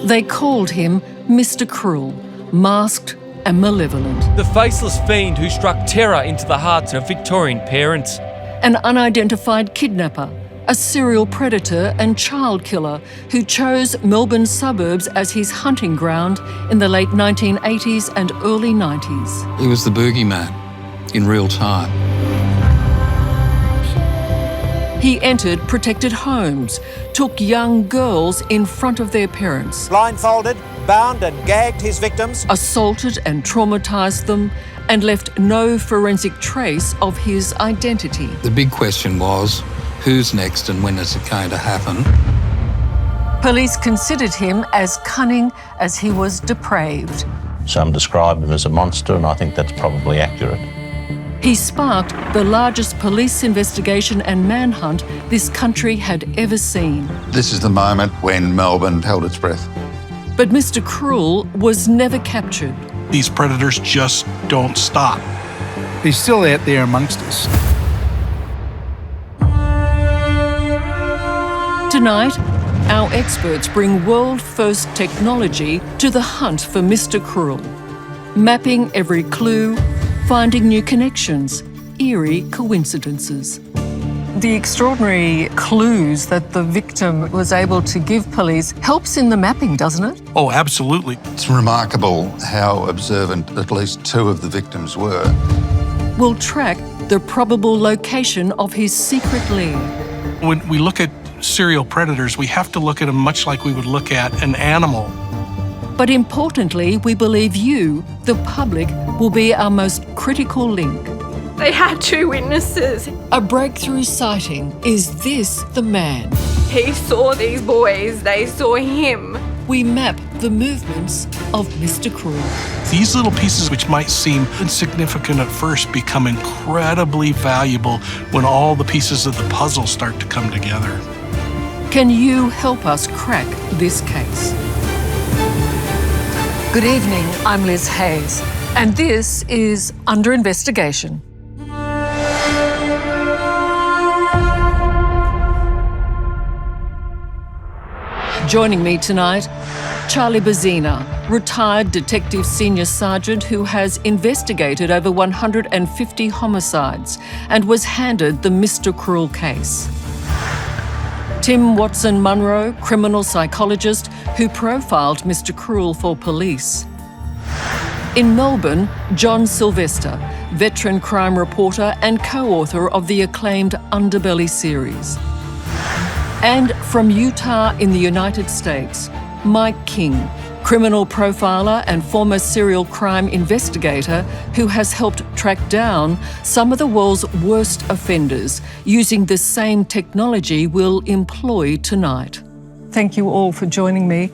They called him Mr. Cruel, masked and malevolent. The faceless fiend who struck terror into the hearts of Victorian parents. An unidentified kidnapper, a serial predator and child killer who chose Melbourne suburbs as his hunting ground in the late 1980s and early 90s. He was the boogeyman in real time. He entered protected homes, took young girls in front of their parents, blindfolded, bound and gagged his victims, assaulted and traumatised them, and left no forensic trace of his identity. The big question was, who's next and when is it going to happen? Police considered him as cunning as he was depraved. Some describe him as a monster, and I think that's probably accurate. He sparked the largest police investigation and manhunt this country had ever seen. This is the moment when Melbourne held its breath. But Mr. Cruel was never captured. These predators just don't stop. He's still out there amongst us. Tonight, our experts bring world-first technology to the hunt for Mr. Cruel, mapping every clue, finding new connections, eerie coincidences. The extraordinary clues that the victim was able to give police helps in the mapping, doesn't it? Oh, absolutely. It's remarkable how observant at least two of the victims were. We'll track the probable location of his secret lair. When we look at serial predators, we have to look at them much like we would look at an animal. But importantly, we believe you, the public, will be our most critical link. They had two witnesses. A breakthrough sighting. Is this the man? He saw these boys, they saw him. We map the movements of Mr. Cruel. These little pieces, which might seem insignificant at first, become incredibly valuable when all the pieces of the puzzle start to come together. Can you help us crack this case? Good evening, I'm Liz Hayes, and this is Under Investigation. Joining me tonight, Charlie Bazzina, retired Detective Senior Sergeant who has investigated over 150 homicides and was handed the Mr. Cruel case. Tim Watson-Munro, criminal psychologist who profiled Mr. Cruel for police. In Melbourne, John Sylvester, veteran crime reporter and co-author of the acclaimed Underbelly series. And from Utah in the United States, Mike King, criminal profiler and former serial crime investigator who has helped track down some of the world's worst offenders using the same technology we'll employ tonight. Thank you all for joining me.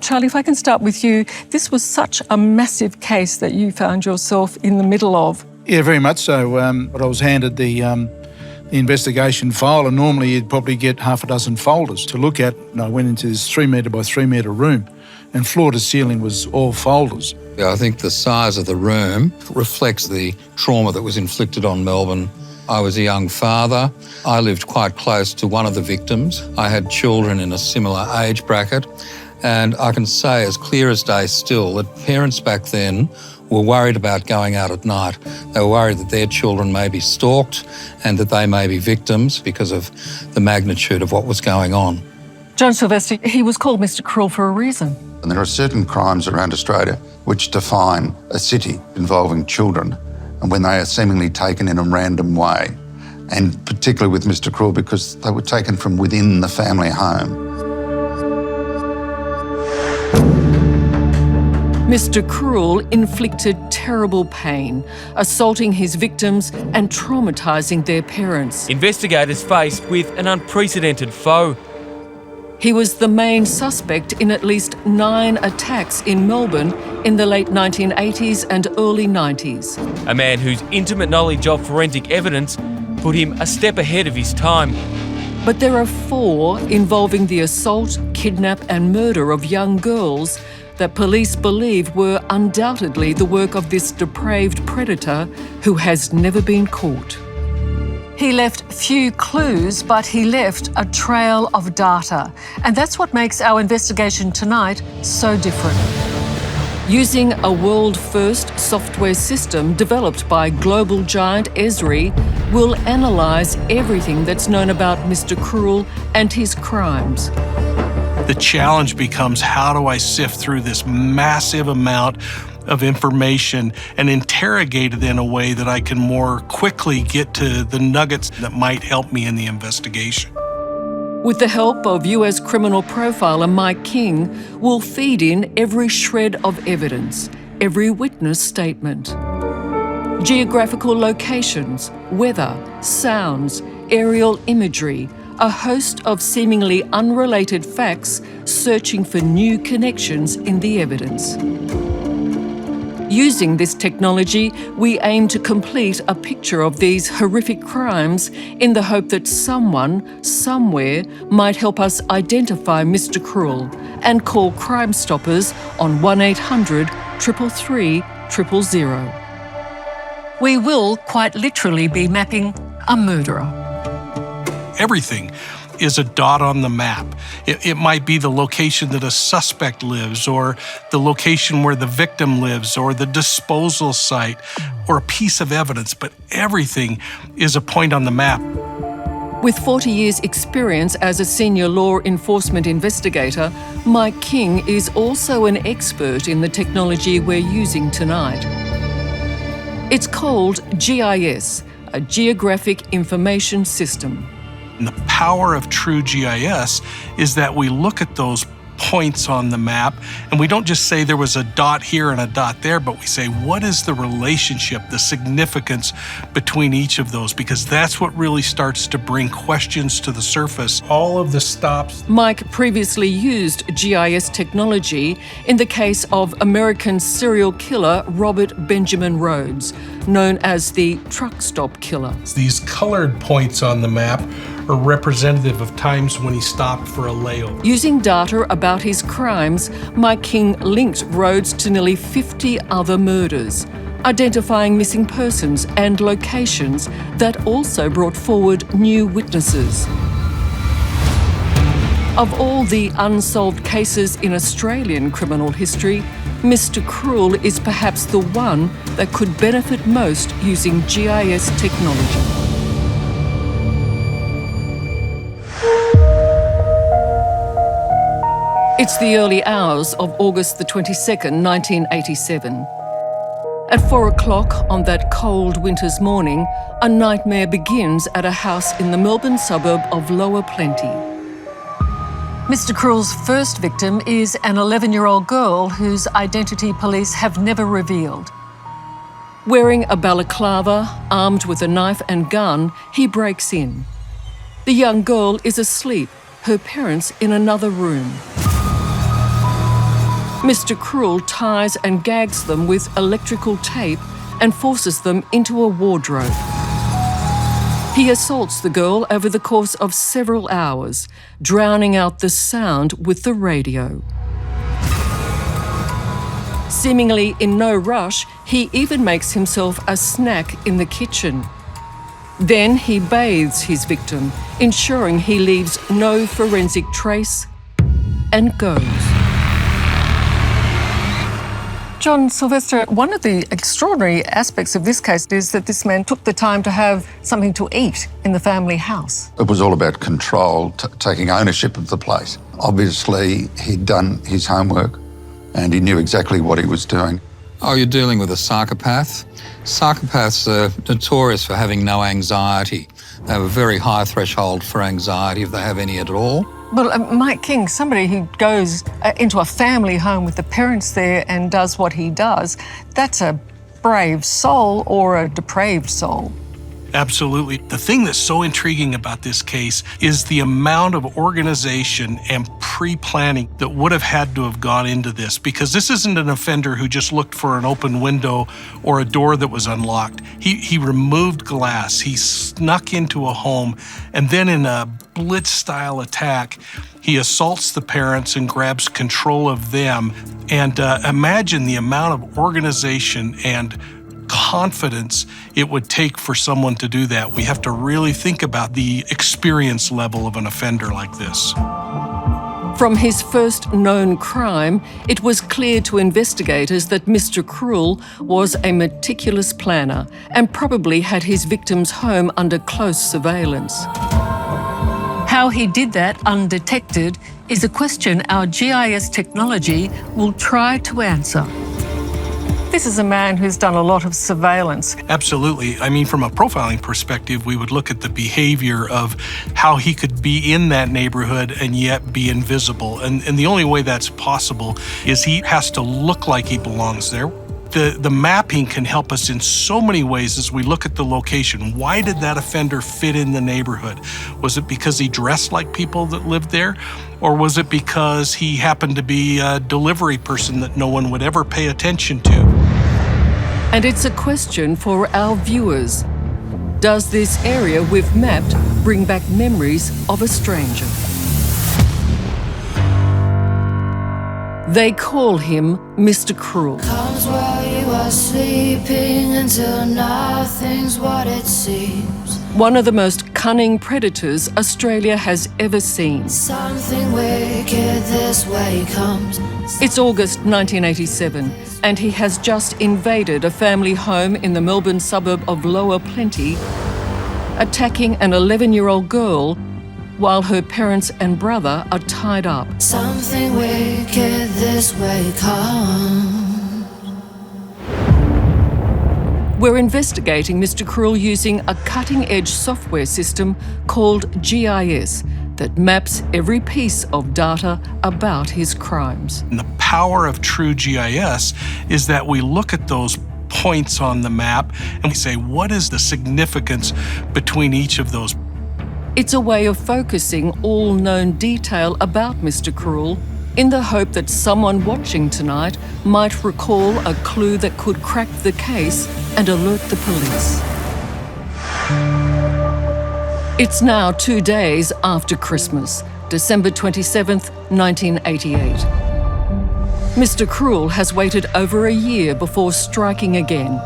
Charlie, if I can start with you, this was such a massive case that you found yourself in the middle of. Yeah, very much so. But I was handed the investigation file, and normally you'd probably get half a dozen folders to look at. And I went into this 3 metre by 3 metre room, and floor to ceiling was all folders. I think the size of the room reflects the trauma that was inflicted on Melbourne. I was a young father. I lived quite close to one of the victims. I had children in a similar age bracket, and I can say as clear as day still that parents back then were worried about going out at night. They were worried that their children may be stalked and that they may be victims because of the magnitude of what was going on. John Sylvester, he was called Mr. Cruel for a reason. And there are certain crimes around Australia which define a city involving children, and when they are seemingly taken in a random way, and particularly with Mr. Cruel because they were taken from within the family home. Mr. Cruel inflicted terrible pain, assaulting his victims and traumatising their parents. Investigators faced with an unprecedented foe. He was the main suspect in at least 9 attacks in Melbourne in the late 1980s and early 90s. A man whose intimate knowledge of forensic evidence put him a step ahead of his time. But there are 4 involving the assault, kidnap and murder of young girls that police believe were undoubtedly the work of this depraved predator who has never been caught. He left few clues, but he left a trail of data. And that's what makes our investigation tonight so different. Using a world-first software system developed by global giant Esri, we'll analyse everything that's known about Mr. Cruel and his crimes. The challenge becomes, how do I sift through this massive amount of information and interrogate it in a way that I can more quickly get to the nuggets that might help me in the investigation? With the help of US criminal profiler Mike King, we'll feed in every shred of evidence, every witness statement. Geographical locations, weather, sounds, aerial imagery, a host of seemingly unrelated facts searching for new connections in the evidence. Using this technology, we aim to complete a picture of these horrific crimes in the hope that someone, somewhere, might help us identify Mr. Cruel and call Crime Stoppers on 1800 333 000. We will quite literally be mapping a murderer. Everything is a dot on the map. It might be the location that a suspect lives, or the location where the victim lives, or the disposal site, or a piece of evidence, but everything is a point on the map. With 40 years' experience as a senior law enforcement investigator, Mike King is also an expert in the technology we're using tonight. It's called GIS, a Geographic Information System. And the power of true GIS is that we look at those points on the map and we don't just say there was a dot here and a dot there, but we say, what is the relationship, the significance between each of those? Because that's what really starts to bring questions to the surface. All of the stops. Mike previously used GIS technology in the case of American serial killer Robert Benjamin Rhodes, known as the truck stop killer. These colored points on the map are representative of times when he stopped for a layover. Using data about his crimes, Mike King linked Rhodes to nearly 50 other murders, identifying missing persons and locations that also brought forward new witnesses. Of all the unsolved cases in Australian criminal history, Mr. Cruel is perhaps the one that could benefit most using GIS technology. It's the early hours of August the 22nd, 1987. At 4 o'clock on that cold winter's morning, a nightmare begins at a house in the Melbourne suburb of Lower Plenty. Mr. Cruel's first victim is an 11-year-old girl whose identity police have never revealed. Wearing a balaclava, armed with a knife and gun, he breaks in. The young girl is asleep, her parents in another room. Mr. Cruel ties and gags them with electrical tape and forces them into a wardrobe. He assaults the girl over the course of several hours, drowning out the sound with the radio. Seemingly in no rush, he even makes himself a snack in the kitchen. Then he bathes his victim, ensuring he leaves no forensic trace, and goes. John Sylvester, one of the extraordinary aspects of this case is that this man took the time to have something to eat in the family house. It was all about control, taking ownership of the place. Obviously, he'd done his homework and he knew exactly what he was doing. Oh, you're dealing with a psychopath? Psychopaths are notorious for having no anxiety. They have a very high threshold for anxiety, if they have any at all. Well, Mike King, somebody who goes into a family home with the parents there and does what he does, that's a brave soul or a depraved soul. Absolutely. The thing that's so intriguing about this case is the amount of organization and pre-planning that would have had to have gone into this, because this isn't an offender who just looked for an open window or a door that was unlocked. He removed glass, he snuck into a home, and then in a blitz-style attack, he assaults the parents and grabs control of them. And imagine the amount of organization and confidence it would take for someone to do that. We have to really think about the experience level of an offender like this. From his first known crime, it was clear to investigators that Mr. Cruel was a meticulous planner and probably had his victim's home under close surveillance. How he did that undetected is a question our GIS technology will try to answer. This is a man who's done a lot of surveillance. Absolutely. I mean, from a profiling perspective, we would look at the behavior of how he could be in that neighborhood and yet be invisible. And the only way that's possible is he has to look like he belongs there. The mapping can help us in so many ways as we look at the location. Why did that offender fit in the neighborhood? Was it because he dressed like people that lived there? Or was it because he happened to be a delivery person that no one would ever pay attention to? And it's a question for our viewers. Does this area we've mapped bring back memories of a stranger? They call him Mr. Cruel. Comes while you are sleeping until nothing's what it seems. One of the most cunning predators Australia has ever seen. Something wicked this way comes. It's August 1987, and he has just invaded a family home in the Melbourne suburb of Lower Plenty, attacking an 11-year-old girl while her parents and brother are tied up. Something wicked this way comes. We're investigating Mr. Cruel using a cutting-edge software system called GIS that maps every piece of data about his crimes. And the power of true GIS is that we look at those points on the map and we say, what is the significance between each of those? It's a way of focusing all known detail about Mr. Cruel in the hope that someone watching tonight might recall a clue that could crack the case and alert the police. It's now 2 days after Christmas, December 27th, 1988. Mr. Cruel has waited over a year before striking again.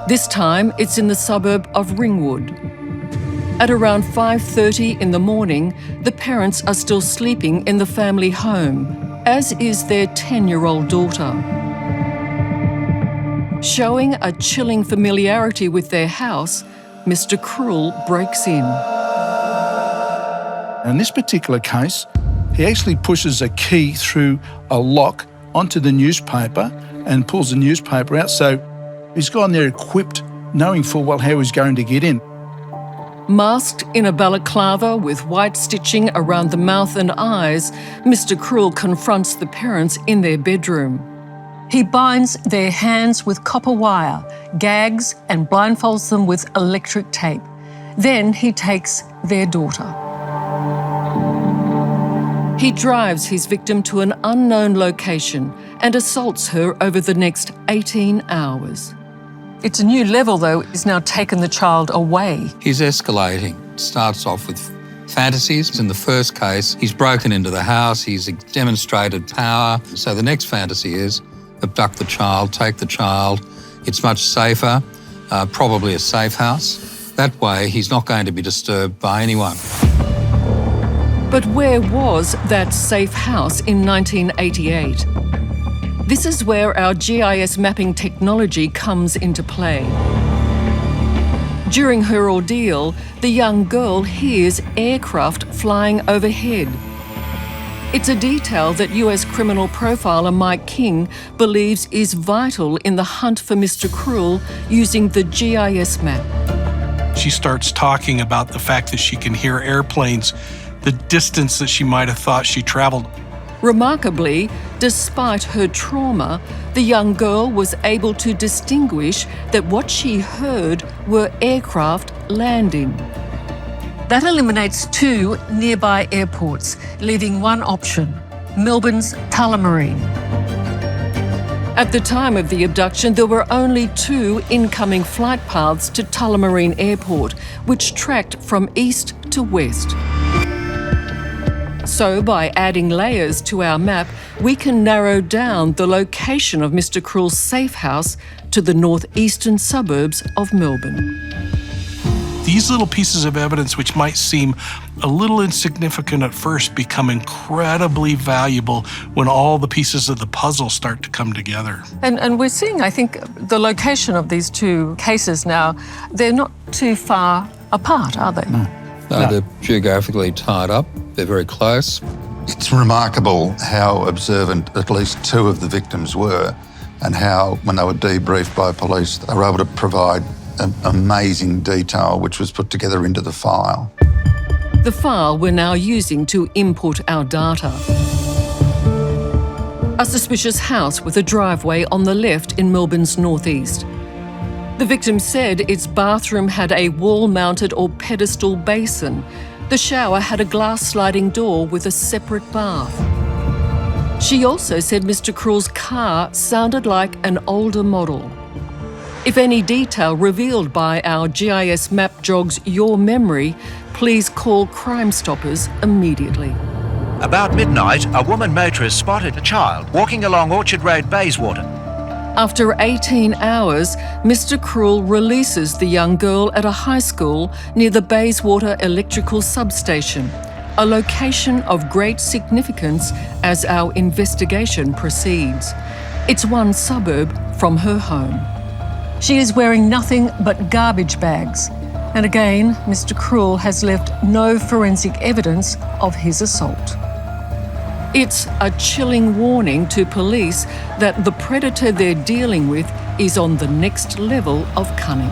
This time, it's in the suburb of Ringwood. At around 5:30 in the morning, the parents are still sleeping in the family home, as is their 10-year-old daughter. Showing a chilling familiarity with their house, Mr. Cruel breaks in. In this particular case, he actually pushes a key through a lock onto the newspaper and pulls the newspaper out. So he's gone there equipped, knowing full well how he's going to get in. Masked in a balaclava with white stitching around the mouth and eyes, Mr. Cruel confronts the parents in their bedroom. He binds their hands with copper wire, gags and blindfolds them with electric tape. Then he takes their daughter. He drives his victim to an unknown location and assaults her over the next 18 hours. It's a new level, though. He's now taken the child away. He's escalating. Starts off with fantasies. In the first case, he's broken into the house, he's demonstrated power. So the next fantasy is abduct the child, take the child. It's much safer, probably a safe house. That way, he's not going to be disturbed by anyone. But where was that safe house in 1988? This is where our GIS mapping technology comes into play. During her ordeal, the young girl hears aircraft flying overhead. It's a detail that US criminal profiler Mike King believes is vital in the hunt for Mr. Cruel using the GIS map. She starts talking about the fact that she can hear airplanes, the distance that she might have thought she traveled. Remarkably, despite her trauma, the young girl was able to distinguish that what she heard were aircraft landing. That eliminates 2 nearby airports, leaving one option, Melbourne's Tullamarine. At the time of the abduction, there were only 2 incoming flight paths to Tullamarine Airport, which tracked from east to west. So, by adding layers to our map, we can narrow down the location of Mr. Cruel's safe house to the northeastern suburbs of Melbourne. These little pieces of evidence, which might seem a little insignificant at first, become incredibly valuable when all the pieces of the puzzle start to come together. And we're seeing, I think, the location of these two cases now, they're not too far apart, are they? No, they're geographically tied up. They're very close. It's remarkable how observant at least two of the victims were, and how, when they were debriefed by police, they were able to provide amazing detail which was put together into the file. The file we're now using to input our data. A suspicious house with a driveway on the left in Melbourne's northeast. The victim said its bathroom had a wall-mounted or pedestal basin. The shower had a glass sliding door with a separate bath. She also said Mr. Cruel's car sounded like an older model. If any detail revealed by our GIS map jogs your memory, please call Crime Stoppers immediately. About midnight, a woman motorist spotted a child walking along Orchard Road, Bayswater. After 18 hours, Mr. Cruel releases the young girl at a high school near the Bayswater Electrical Substation, a location of great significance as our investigation proceeds. It's one suburb from her home. She is wearing nothing but garbage bags. And again, Mr. Cruel has left no forensic evidence of his assault. It's a chilling warning to police that the predator they're dealing with is on the next level of cunning.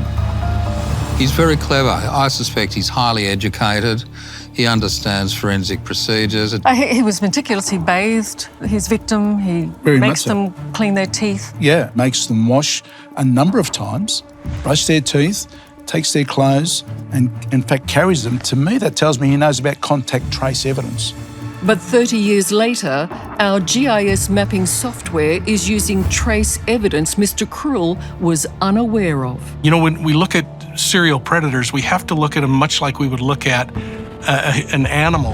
He's very clever. I suspect he's highly educated. He understands forensic procedures. He was meticulous. He bathed his victim. He makes them clean their teeth. Yeah, makes them wash a number of times, brush their teeth, takes their clothes, and in fact carries them. To me, that tells me he knows about contact trace evidence. But 30 years later, our GIS mapping software is using trace evidence Mr. Cruel was unaware of. You know, when we look at serial predators, we have to look at them much like we would look at an animal.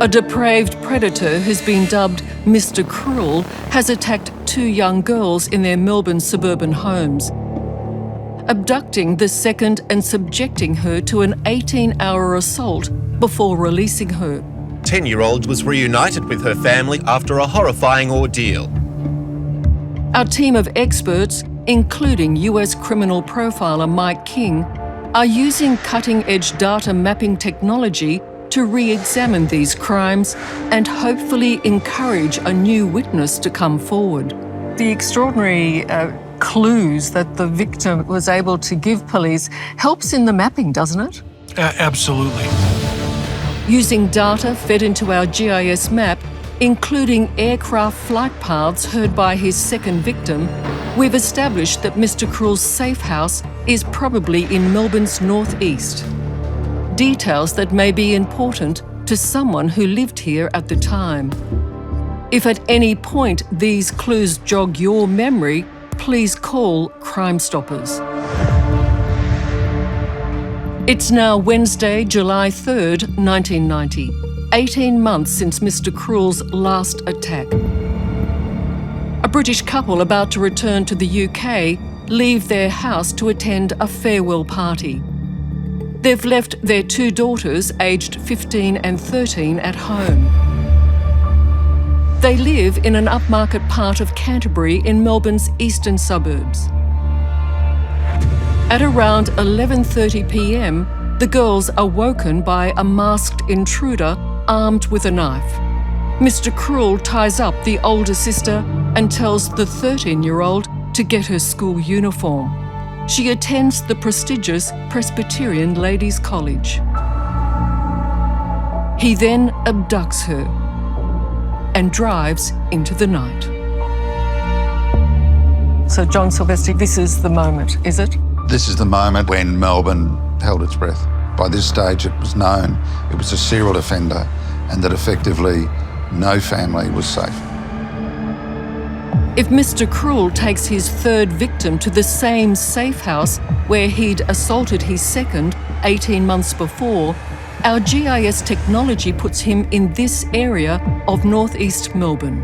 A depraved predator who's been dubbed Mr. Cruel has attacked two young girls in their Melbourne suburban homes, abducting the second and subjecting her to an 18-hour assault before releasing her. 10-year-old was reunited with her family after a horrifying ordeal. Our team of experts, including US criminal profiler Mike King, are using cutting-edge data mapping technology to re-examine these crimes and hopefully encourage a new witness to come forward. The extraordinary clues that the victim was able to give police helps in the mapping, doesn't it? Absolutely. Using data fed into our GIS map, including aircraft flight paths heard by his second victim, we've established that Mr. Cruel's safe house is probably in Melbourne's northeast. Details that may be important to someone who lived here at the time. If at any point these clues jog your memory, please call Crime Stoppers. It's now Wednesday, July 3rd, 1990, 18 months since Mr. Cruel's last attack. A British couple about to return to the UK leave their house to attend a farewell party. They've left their two daughters, aged 15 and 13, at home. They live in an upmarket part of Canterbury in Melbourne's eastern suburbs. At around 11:30 p.m, the girls are woken by a masked intruder armed with a knife. Mr. Cruel ties up the older sister and tells the 13-year-old to get her school uniform. She attends the prestigious Presbyterian Ladies' College. He then abducts her and drives into the night. So, John Silvestri, this is the moment, is it? This is the moment when Melbourne held its breath. By this stage, it was known it was a serial offender and that effectively no family was safe. If Mr. Cruel takes his third victim to the same safe house where he'd assaulted his second, 18 months before, our GIS technology puts him in this area of northeast Melbourne.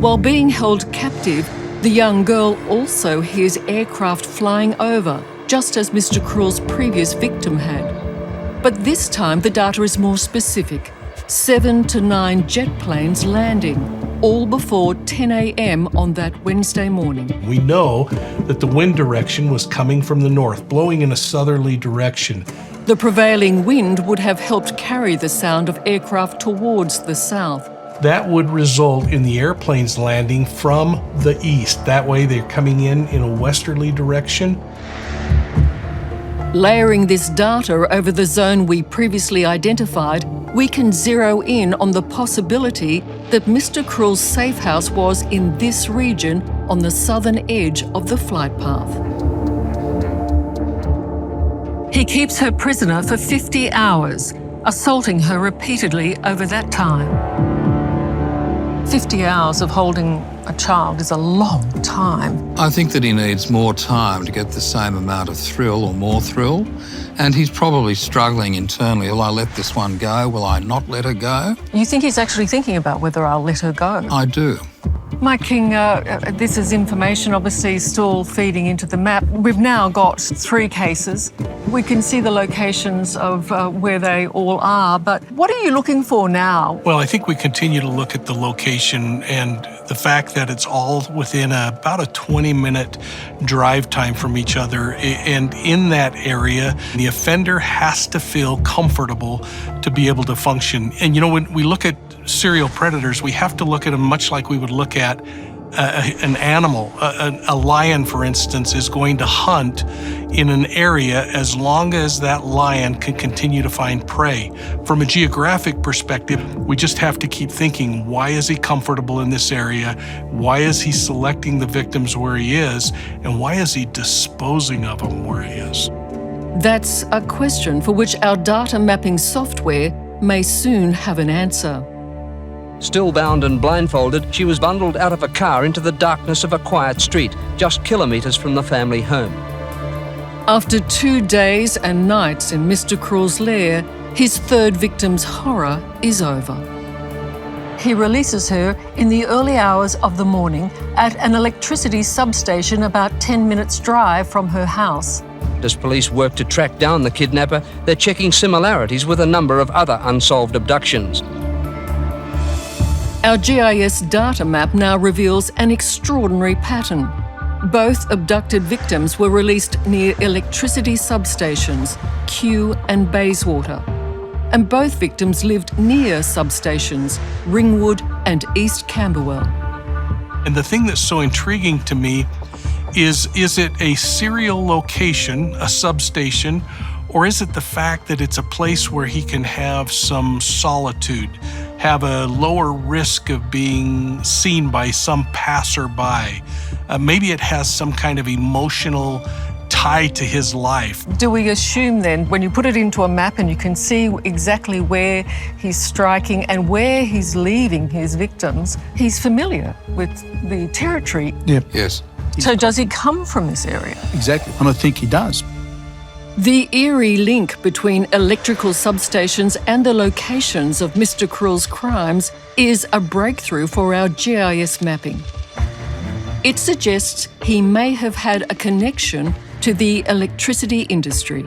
While being held captive, the young girl also hears aircraft flying over, just as Mr. Cruel's previous victim had. But this time the data is more specific. 7 to 9 jet planes landing, all before 10 a.m. on that Wednesday morning. We know that the wind direction was coming from the north, blowing in a southerly direction. The prevailing wind would have helped carry the sound of aircraft towards the south. That would result in the airplanes landing from the east. That way they're coming in a westerly direction. Layering this data over the zone we previously identified, we can zero in on the possibility that Mr. Cruel's safe house was in this region on the southern edge of the flight path. He keeps her prisoner for 50 hours, assaulting her repeatedly over that time. 50 hours of holding a child is a long time. I think that he needs more time to get the same amount of thrill or more thrill, and he's probably struggling internally. Will I let this one go? Will I not let her go? You think he's actually thinking about whether I'll let her go? I do. Mike King, this is information obviously still feeding into the map. We've now got 3 cases. We can see the locations of where they all are, but what are you looking for now? Well, I think we continue to look at the location and the fact that it's all within about a 20-minute drive time from each other. And in that area, the offender has to feel comfortable to be able to function. And, you know, when we look at serial predators, we have to look at them much like we would look at an animal. A lion, for instance, is going to hunt in an area as long as that lion can continue to find prey. From a geographic perspective, we just have to keep thinking, why is he comfortable in this area? Why is he selecting the victims where he is? And why is he disposing of them where he is? That's a question for which our data mapping software may soon have an answer. Still bound and blindfolded, she was bundled out of a car into the darkness of a quiet street, just kilometres from the family home. After 2 days and nights in Mr. Cruel's lair, his third victim's horror is over. He releases her in the early hours of the morning at an electricity substation about 10 minutes' drive from her house. As police work to track down the kidnapper, they're checking similarities with a number of other unsolved abductions. Our GIS data map now reveals an extraordinary pattern. Both abducted victims were released near electricity substations, Kew and Bayswater. And both victims lived near substations, Ringwood and East Camberwell. And the thing that's so intriguing to me is it a serial location, a substation, or is it the fact that it's a place where he can have some solitude, have a lower risk of being seen by some passerby? Maybe it has some kind of emotional tie to his life. Do we assume then, when you put it into a map and you can see exactly where he's striking and where he's leaving his victims, he's familiar with the territory? Yep. Yes. So does he come from this area? Exactly, and I think he does. The eerie link between electrical substations and the locations of Mr. Cruel's crimes is a breakthrough for our GIS mapping. It suggests he may have had a connection to the electricity industry.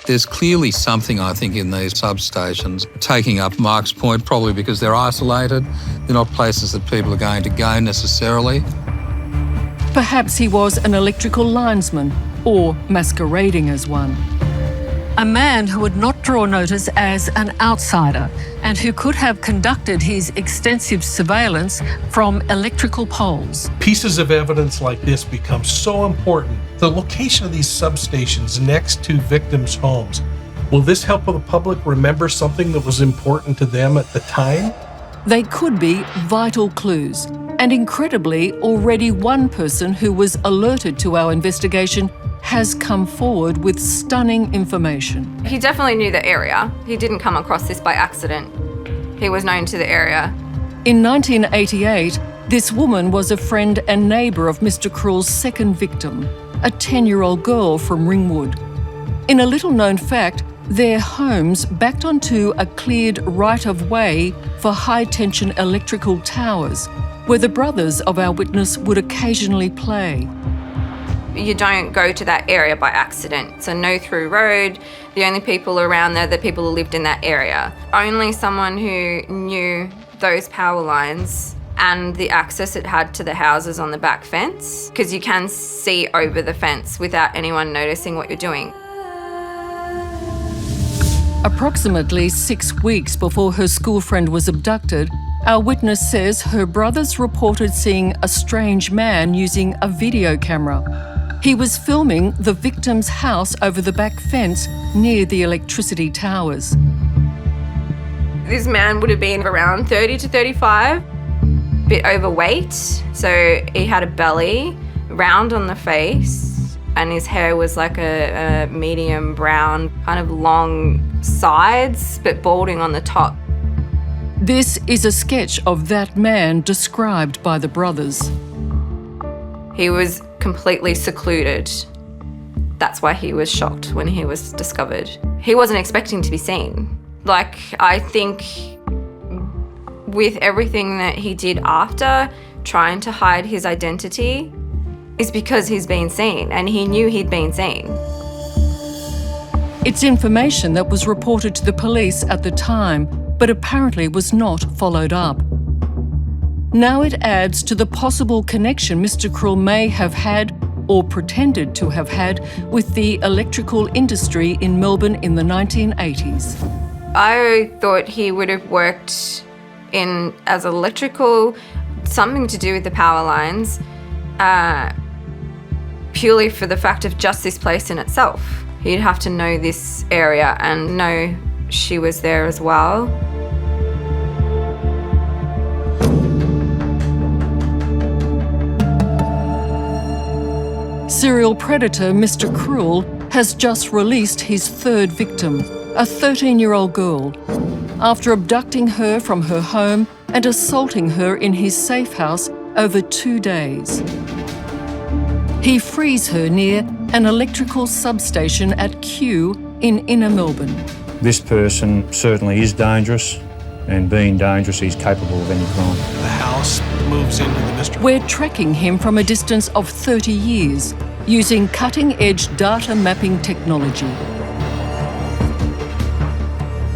There's clearly something, I think, in these substations, taking up Mark's point, probably because they're isolated. They're not places that people are going to go necessarily. Perhaps he was an electrical linesman or masquerading as one. A man who would not draw notice as an outsider and who could have conducted his extensive surveillance from electrical poles. Pieces of evidence like this become so important. The location of these substations next to victims' homes. Will this help the public remember something that was important to them at the time? They could be vital clues. And incredibly, already one person who was alerted to our investigation has come forward with stunning information. He definitely knew the area. He didn't come across this by accident. He was known to the area. In 1988, this woman was a friend and neighbour of Mr. Cruel's second victim, a 10-year-old girl from Ringwood. In a little-known fact, their homes backed onto a cleared right-of-way for high-tension electrical towers, where the brothers of our witness would occasionally play. You don't go to that area by accident. It's a no-through road. The only people around there are the people who lived in that area. Only someone who knew those power lines and the access it had to the houses on the back fence, because you can see over the fence without anyone noticing what you're doing. Approximately 6 weeks before her school friend was abducted, our witness says her brothers reported seeing a strange man using a video camera. He was filming the victim's house over the back fence near the electricity towers. This man would have been around 30 to 35, a bit overweight. So he had a belly, round on the face, and his hair was like a medium brown, kind of long sides, but balding on the top. This is a sketch of that man described by the brothers. He was completely secluded. That's why he was shocked when he was discovered. He wasn't expecting to be seen. Like, I think with everything that he did after, trying to hide his identity, is because he's been seen, and he knew he'd been seen. It's information that was reported to the police at the time, but apparently was not followed up. Now it adds to the possible connection Mr. Krull may have had, or pretended to have had, with the electrical industry in Melbourne in the 1980s. I thought he would have worked as electrical, something to do with the power lines, purely for the fact of just this place in itself. He'd have to know this area and know she was there as well. Serial predator Mr. Krull has just released his third victim, a 13-year-old girl, after abducting her from her home and assaulting her in his safe house over 2 days. He frees her near an electrical substation at Kew in inner Melbourne. This person certainly is dangerous, and being dangerous, he's capable of any crime. The house moves into the mystery. We're tracking him from a distance of 30 years using cutting-edge data mapping technology.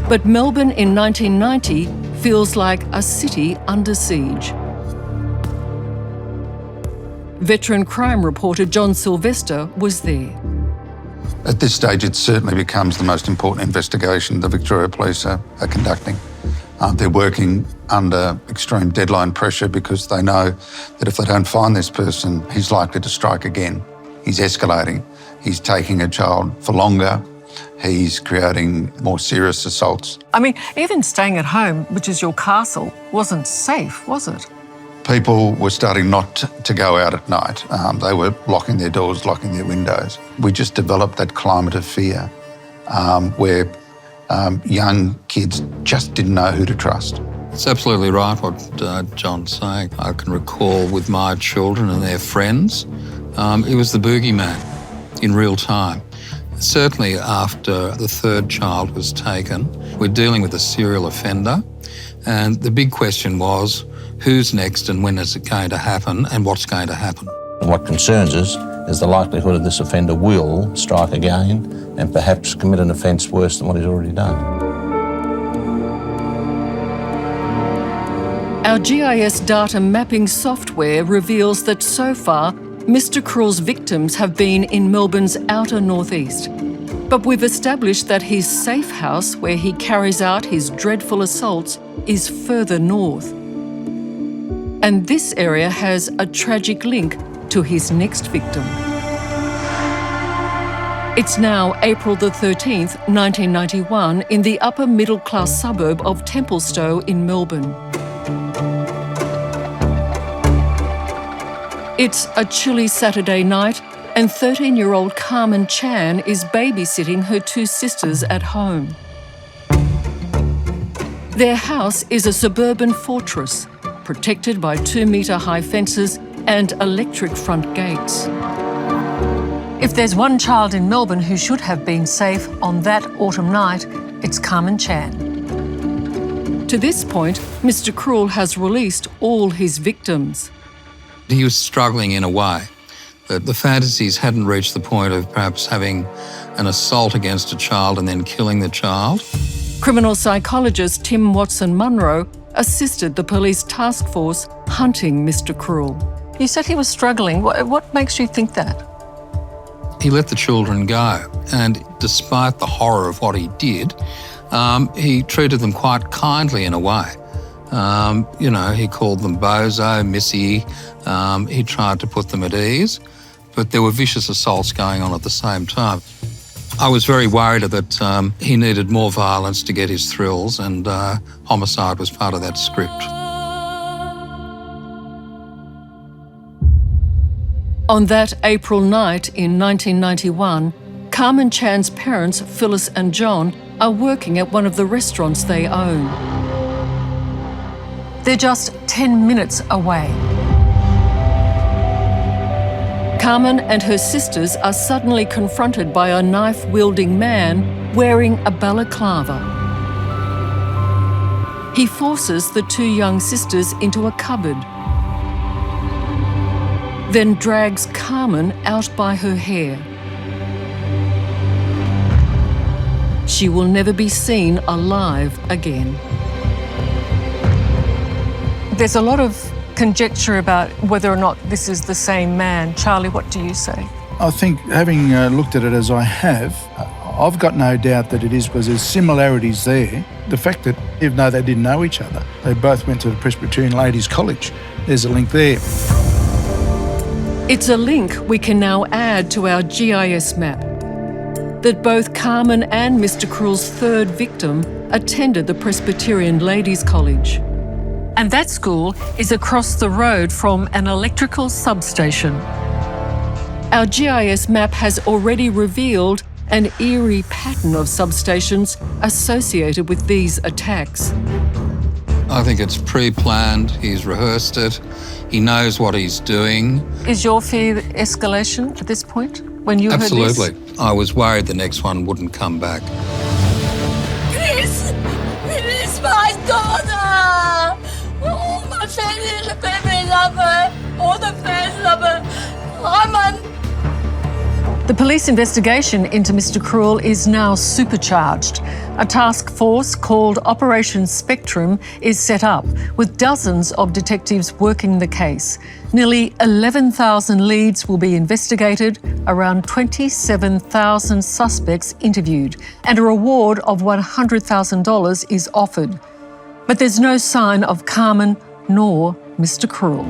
But Melbourne in 1990 feels like a city under siege. Veteran crime reporter John Sylvester was there. At this stage, it certainly becomes the most important investigation the Victoria Police are conducting. They're working under extreme deadline pressure because they know that if they don't find this person, he's likely to strike again. He's escalating. He's taking a child for longer. He's creating more serious assaults. I mean, even staying at home, which is your castle, wasn't safe, was it? People were starting not to go out at night. They were locking their doors, locking their windows. We just developed that climate of fear where young kids just didn't know who to trust. It's absolutely right what John's saying. I can recall with my children and their friends, it was the boogeyman in real time. Certainly after the third child was taken, we're dealing with a serial offender, and the big question was, who's next and when is it going to happen and what's going to happen? And what concerns us is the likelihood of this offender will strike again and perhaps commit an offence worse than what he's already done. Our GIS data mapping software reveals that so far, Mr. Krull's victims have been in Melbourne's outer northeast. But we've established that his safe house, where he carries out his dreadful assaults, is further north. And this area has a tragic link to his next victim. It's now April the 13th, 1991, in the upper middle-class suburb of Templestowe in Melbourne. It's a chilly Saturday night, and 13-year-old Carmen Chan is babysitting her two sisters at home. Their house is a suburban fortress, protected by 2-metre high fences and electric front gates. If there's one child in Melbourne who should have been safe on that autumn night, it's Carmen Chan. To this point, Mr. Cruel has released all his victims. He was struggling in a way that the fantasies hadn't reached the point of perhaps having an assault against a child and then killing the child. Criminal psychologist Tim Watson-Munro assisted the police task force hunting Mr. Cruel. You said he was struggling. What makes you think that? He let the children go, and despite the horror of what he did, he treated them quite kindly in a way. He called them bozo, missy. He tried to put them at ease, but there were vicious assaults going on at the same time. I was very worried that he needed more violence to get his thrills, and homicide was part of that script. On that April night in 1991, Carmen Chan's parents, Phyllis and John, are working at one of the restaurants they own. They're just 10 minutes away. Carmen and her sisters are suddenly confronted by a knife-wielding man wearing a balaclava. He forces the two young sisters into a cupboard, then drags Carmen out by her hair. She will never be seen alive again. There's a lot of conjecture about whether or not this is the same man. Charlie, what do you say? I think, having looked at it as I have, I've got no doubt that it is, because there's similarities there. The fact that even though they didn't know each other, they both went to the Presbyterian Ladies College. There's a link there. It's a link we can now add to our GIS map, that both Carmen and Mr. Cruel's third victim attended the Presbyterian Ladies College. And that school is across the road from an electrical substation. Our GIS map has already revealed an eerie pattern of substations associated with these attacks. I think it's pre-planned, he's rehearsed it, he knows what he's doing. Is your fear escalation at this point, when you heard this? Absolutely. I was worried the next one wouldn't come back. Please, my daughter! Oh, my family, the baby lover, all the fans lover, Carmen. The police investigation into Mr. Cruel is now supercharged. A task force called Operation Spectrum is set up, with dozens of detectives working the case. Nearly 11,000 leads will be investigated, around 27,000 suspects interviewed, and a reward of $100,000 is offered. But there's no sign of Carmen nor Mr. Cruel.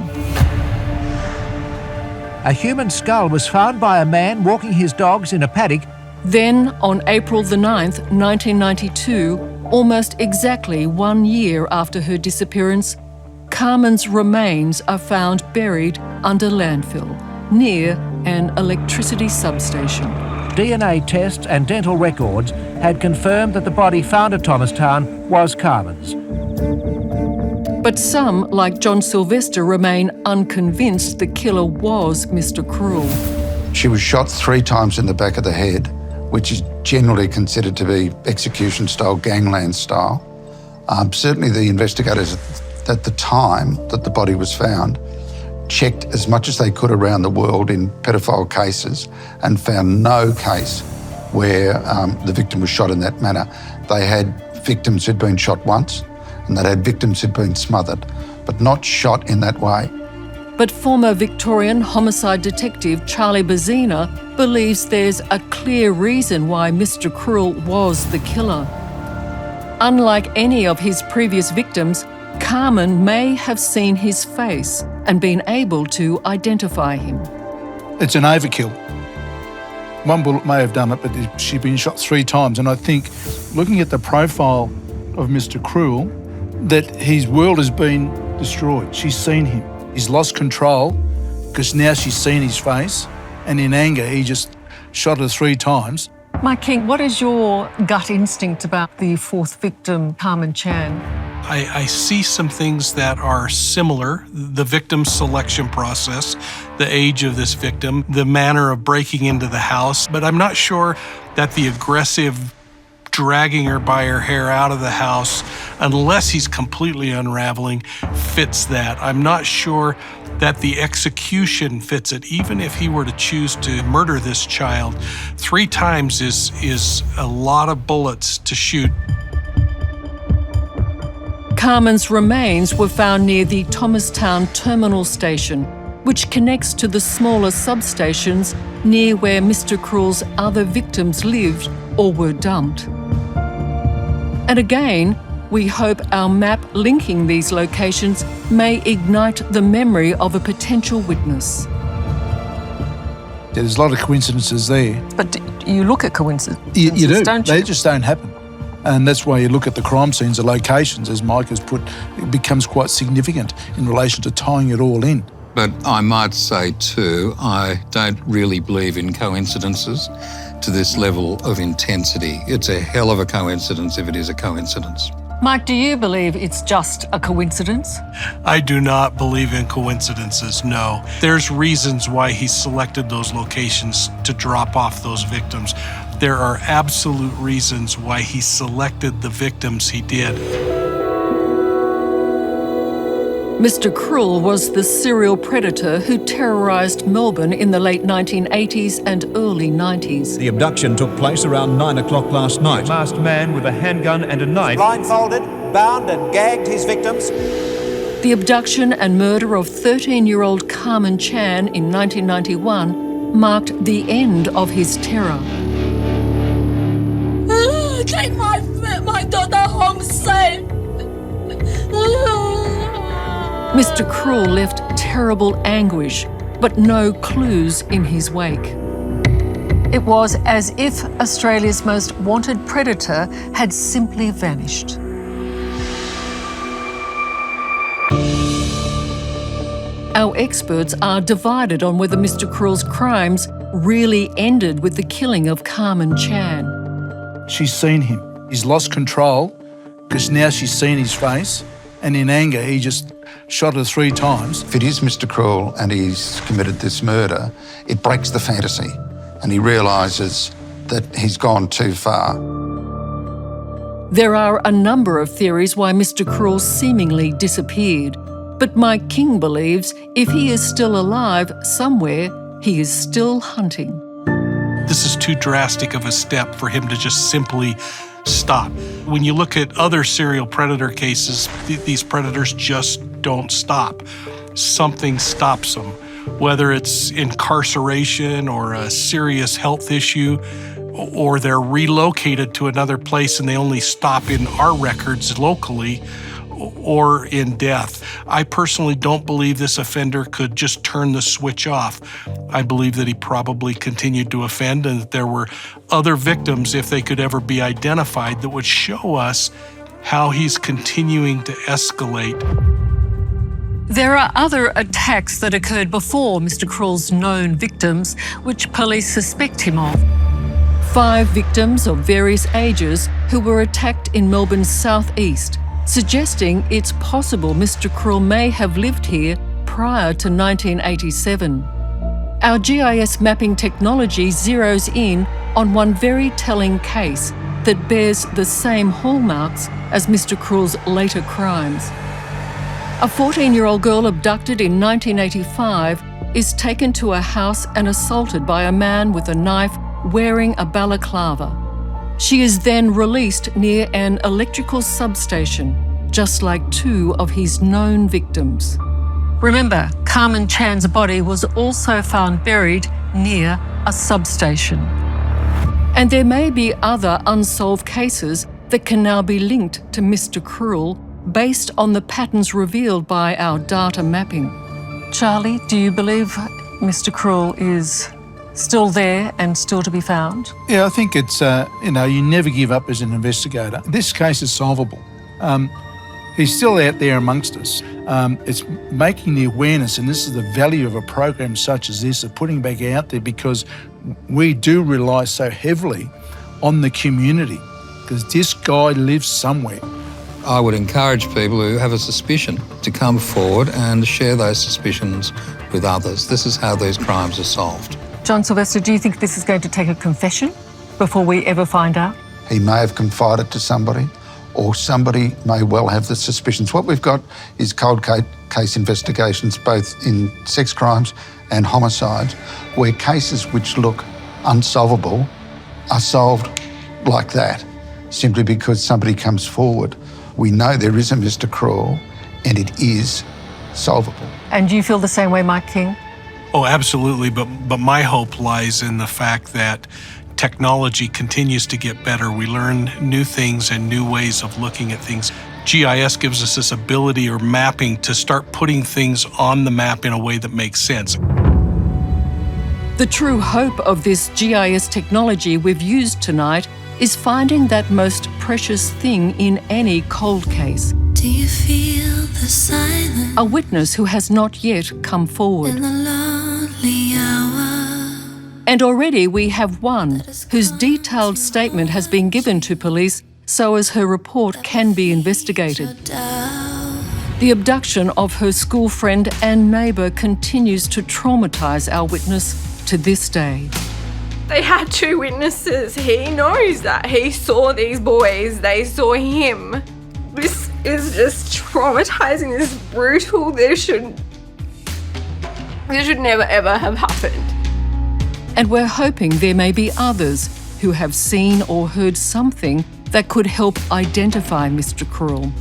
A human skull was found by a man walking his dogs in a paddock. Then, on April the 9th, 1992, almost exactly 1 year after her disappearance, Carmen's remains are found buried under landfill, near an electricity substation. DNA tests and dental records had confirmed that the body found at Thomastown was Carmen's. But some, like John Sylvester, remain unconvinced the killer was Mr. Cruel. She was shot 3 times in the back of the head, which is generally considered to be execution style, gangland style. Certainly the investigators at the time that the body was found checked as much as they could around the world in pedophile cases and found no case where the victim was shot in that manner. They had victims who'd been shot once, and that had victims who'd been smothered, but not shot in that way. But former Victorian homicide detective Charlie Bazina believes there's a clear reason why Mr. Cruel was the killer. Unlike any of his previous victims, Carmen may have seen his face and been able to identify him. It's an overkill. One bullet may have done it, but she'd been shot 3 times. And I think, looking at the profile of Mr. Cruel, that his world has been destroyed. She's seen him. He's lost control because now she's seen his face, and in anger, he just shot her 3 times. Mike King, what is your gut instinct about the 4th victim, Carmen Chan? I see some things that are similar. The victim selection process, the age of this victim, the manner of breaking into the house, but I'm not sure that the aggressive dragging her by her hair out of the house, unless he's completely unraveling, fits that. I'm not sure that the execution fits it, even if he were to choose to murder this child. 3 times is a lot of bullets to shoot. Carmen's remains were found near the Thomastown Terminal Station, which connects to the smaller substations near where Mr. Cruel's other victims lived or were dumped. And again, we hope our map linking these locations may ignite the memory of a potential witness. There's a lot of coincidences there. But you look at coincidences, You do. don't you? They just don't happen. And that's why you look at the crime scenes, the locations, as Mike has put, it becomes quite significant in relation to tying it all in. But I might say too, I don't really believe in coincidences to this level of intensity. It's a hell of a coincidence if it is a coincidence. Mike, do you believe it's just a coincidence? I do not believe in coincidences, no. There's reasons why he selected those locations to drop off those victims. There are absolute reasons why he selected the victims he did. Mr. Cruel was the serial predator who terrorised Melbourne in the late 1980s and early 90s. The abduction took place around 9 o'clock last night. A masked man with a handgun and a knife. Blindfolded, bound and gagged his victims. The abduction and murder of 13-year-old Carmen Chan in 1991 marked the end of his terror. Take my daughter home safe. Mr. Cruel left terrible anguish, but no clues in his wake. It was as if Australia's most wanted predator had simply vanished. Our experts are divided on whether Mr. Cruel's crimes really ended with the killing of Carmen Chan. She's seen him. He's lost control because now she's seen his face, and in anger he just shot her 3 times. If it is Mr. Cruel and he's committed this murder, it breaks the fantasy and he realises that he's gone too far. There are a number of theories why Mr. Cruel seemingly disappeared, but Mike King believes if he is still alive somewhere, he is still hunting. This is too drastic of a step for him to just simply stop. When you look at other serial predator cases, these predators just don't stop. Something stops them, whether it's incarceration or a serious health issue, or they're relocated to another place and they only stop in our records locally, or in death. I personally don't believe this offender could just turn the switch off. I believe that he probably continued to offend and that there were other victims, if they could ever be identified, that would show us how he's continuing to escalate. There are other attacks that occurred before Mr. Cruel's known victims, which police suspect him of. 5 victims of various ages who were attacked in Melbourne's southeast, suggesting it's possible Mr. Cruel may have lived here prior to 1987. Our GIS mapping technology zeroes in on one very telling case that bears the same hallmarks as Mr. Cruel's later crimes. A 14-year-old girl abducted in 1985 is taken to a house and assaulted by a man with a knife wearing a balaclava. She is then released near an electrical substation, just like 2 of his known victims. Remember, Carmen Chan's body was also found buried near a substation. And there may be other unsolved cases that can now be linked to Mr. Cruel based on the patterns revealed by our data mapping. Charlie, do you believe Mr. Cruel is still there and still to be found? Yeah, I think it's, you never give up as an investigator. This case is solvable. He's still out there amongst us. It's making the awareness, and this is the value of a program such as this, of putting back out there, because we do rely so heavily on the community, because this guy lives somewhere. I would encourage people who have a suspicion to come forward and share those suspicions with others. This is how these crimes are solved. John Sylvester, do you think this is going to take a confession before we ever find out? He may have confided to somebody, or somebody may well have the suspicions. What we've got is cold case investigations, both in sex crimes and homicides, where cases which look unsolvable are solved like that, simply because somebody comes forward. We know there is a Mr. Krul, and it is solvable. And do you feel the same way, Mike King? Oh, absolutely. But my hope lies in the fact that technology continues to get better. We learn new things and new ways of looking at things. GIS gives us this ability or mapping to start putting things on the map in a way that makes sense. The true hope of this GIS technology we've used tonight is finding that most precious thing in any cold case. Do you feel the silence? A witness who has not yet come forward. In the lonely hour. And already we have one whose detailed statement has been given to police so as her report can be investigated. The abduction of her school friend and neighbour continues to traumatise our witness to this day. They had two witnesses. He knows that. He saw these boys. They saw him. This is just traumatizing. This is brutal. This should never ever have happened. And we're hoping there may be others who have seen or heard something that could help identify Mr. Krul.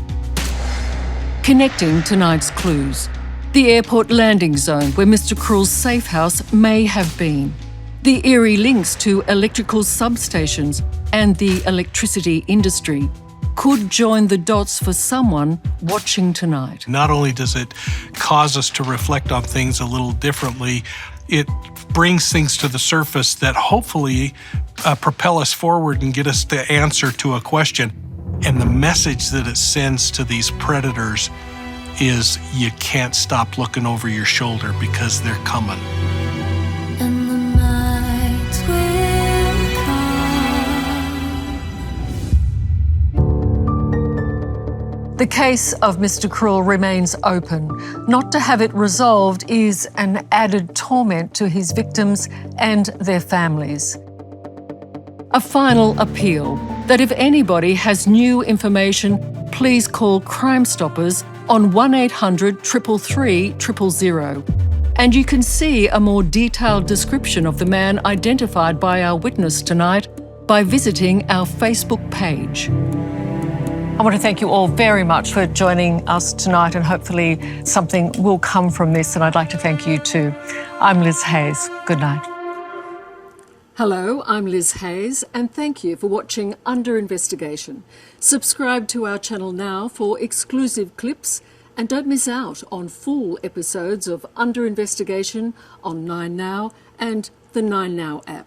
Connecting tonight's clues. The airport landing zone where Mr. Krul's safe house may have been. The eerie links to electrical substations and the electricity industry could join the dots for someone watching tonight. Not only does it cause us to reflect on things a little differently, it brings things to the surface that hopefully propel us forward and get us the answer to a question. And the message that it sends to these predators is you can't stop looking over your shoulder because they're coming. And the night will come. The case of Mr. Krul remains open. Not to have it resolved is an added torment to his victims and their families. A final appeal that if anybody has new information, please call Crime Stoppers on 1800 333 000. And you can see a more detailed description of the man identified by our witness tonight by visiting our Facebook page. I want to thank you all very much for joining us tonight, and hopefully something will come from this, and I'd like to thank you too. I'm Liz Hayes. Good night. Hello, I'm Liz Hayes, and thank you for watching Under Investigation. Subscribe to our channel now for exclusive clips, and don't miss out on full episodes of Under Investigation on 9Now and the 9Now app.